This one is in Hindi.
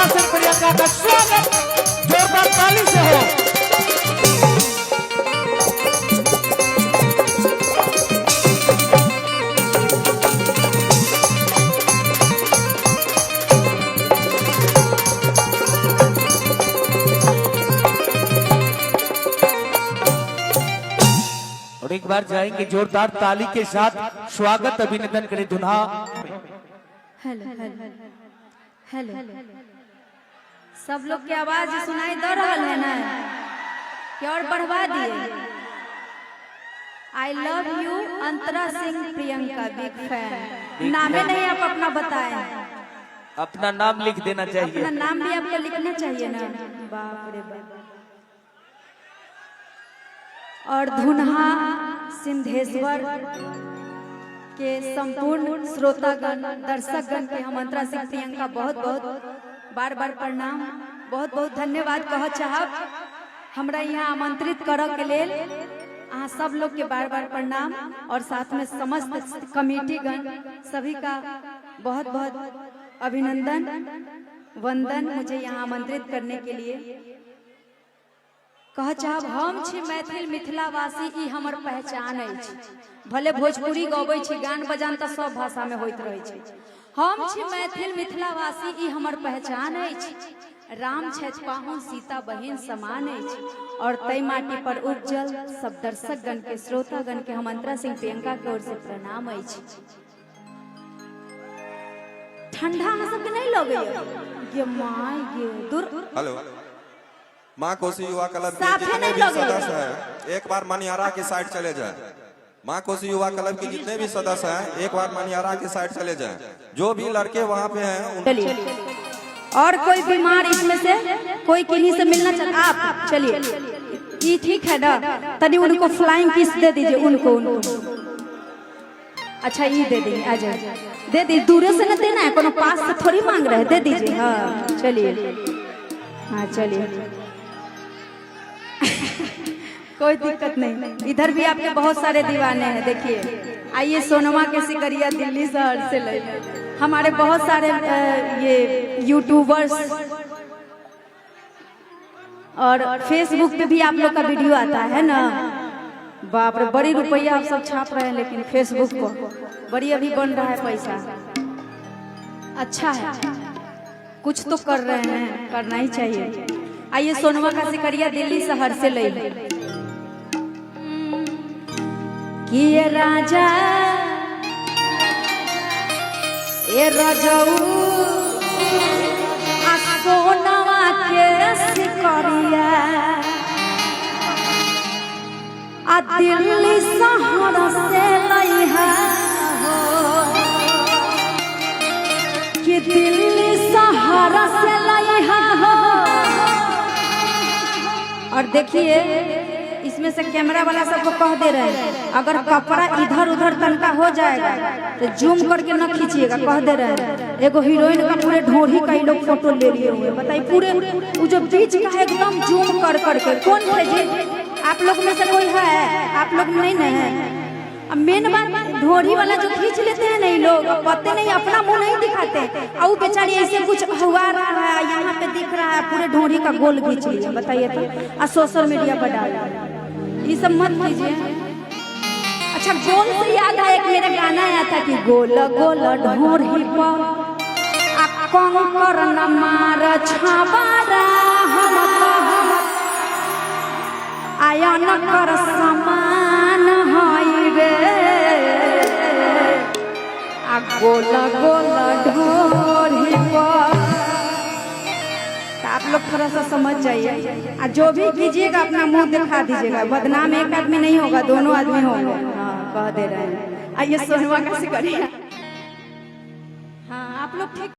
मंत्रा सिंह प्रियंका का स्वागत जोरदार ताली से हो। और एक बार जाएंगे जोरदार ताली के साथ स्वागत अभिनंदन करें दुल्हा। हेलो हेलो हेलो, सब लोग की आवाज सुनाई दे रहा है ना कि और बढ़वा दिए। I love you Antara Singh Priyanka, big fan. नामे नहीं आप अपना बताएं, अपना नाम लिख देना चाहिए। अपना नाम भी आपको लिखना चाहिए ना। बाप रे बाप। और धुनहा सिंधेश्वर के संपूर्ण श्रोतागण दर्शकगण के हम अंतरा सिंह प्रियंका बहुत बहुत बार बार प्रणाम, बहुत बहुत धन्यवाद कह चाहब हमरा यहाँ आमंत्रित करऽ के लेल। अहाँ सब लोग के बार बार प्रणाम और साथ में समस्त कमेटीगण सभी का बहुत बहुत अभिनंदन वंदन मुझे यहाँ आमंत्रित करने के लिए। कह चाहब हम छी मैथिल मिथिलावासी, ई हमर पहचान अछि। भले भोजपुरी गबै छी, गान बजान तऽ सब भाषा में होइत रहै छै। हम छी मैथिल मिथिलावासी, ई हमर पहचान अछि। राम छथि पाहुन सीता बहिन समान अछि। और तै माटी पर उज्जवल सब दर्शकगण के श्रोतागण के हम अंतरा सिंह प्रियंका के ओर से प्रणाम अछि। ठंडा अहाँ सबके नहीं लगैया? गे माय गे दूर। हेलो, माँ कोसी युवा क्लब के जितने भी सदस्य हैं एक बार मनिहारा की साइड चले जाएं। माँ कोसी युवा क्लब के जितने भी सदस्य हैं एक बार मनिहारा की साइड चले जाएं। जो भी लड़के वहाँ पे हैं चलिए। और कोई बीमार इसमें से कोई किन्हीं से मिलना चाहते आप चलिए, ये ठीक है ना? तनी उनको फ्लाइंग किस दे दीजिए उनको। अच्छा ये दे देंगे, आ जाए दे दी। दूर से न देना है, कोनो पास से थोड़ी मांग रहे, दे दीजिए। हाँ चलिए, हाँ चलिए कोई दिक्कत नहीं। इधर भी आपके बहुत सारे दीवाने हैं। देखिए आइए, सोनमा के सिकरिया दिल्ली शहर से ले। हमारे बहुत सारे ये यूट्यूबर्स और फेसबुक पे भी आप लोग का वीडियो आता है ना। बाप रे, बड़ी रुपया आप सब छाप रहे हैं, लेकिन फेसबुक को बड़ी अभी बन रहा है पैसा। अच्छा है, कुछ तो कर रहे हैं, करना ही चाहिए। आइए, सोनमा का सिकरिया दिल्ली शहर से ले। कि ये राजा ये राजाऊ आ सोनवा के सिकरिया आ दिल्ली शहर से लइहा हो, कि दिल्ली शहर से लइहा हो। और देखिए इसमें से कैमरा वाला सबको कह दे रहे हैं, अगर कपड़ा इधर उधर तनका हो जाएगा तो जूम करके न खींचिएगा। कह दे रहे हैं, एगो हीरोइन का पूरे ढोढ़ी का ही लोग फोटो ले लिए हुए। बताइए, पूरे वो जो बीच का है एकदम जूम कर करके। कौन भेजे? आप लोग में से कोई है? आप लोग नहीं न है। अब मेन बात, ढोढ़ी वाला जो खींच लेते हैं नहीं लोग, पता नहीं अपना मुंह नहीं दिखाते। और वो बेचारी ऐसे कुछ हुआ रहा है, यहाँ पे दिख रहा है पूरे ढोढ़ी का गोल खींच लिया। बताइए तो, और सोशल मीडिया पर डाल, ये सब मत कीजिए। अच्छा, गोल से याद आया, एक मेरा गाना आया था कि गोल गोल ढोढ़ी पर आ कंकर न मार छाबारा, हम आयन कर समान हई रे। आ गोल गोल ढोढ़ी पर। आप लोग थोड़ा सा समझ जाइए, और जो भी कीजिएगा अपना मुंह दिखा दीजिएगा। बदनाम एक आदमी नहीं होगा, दोनों आदमी होंगे। हाँ कह दे रहे हैं। आइए, सोनवा का सिकरिया। हाँ आप लोग ठीक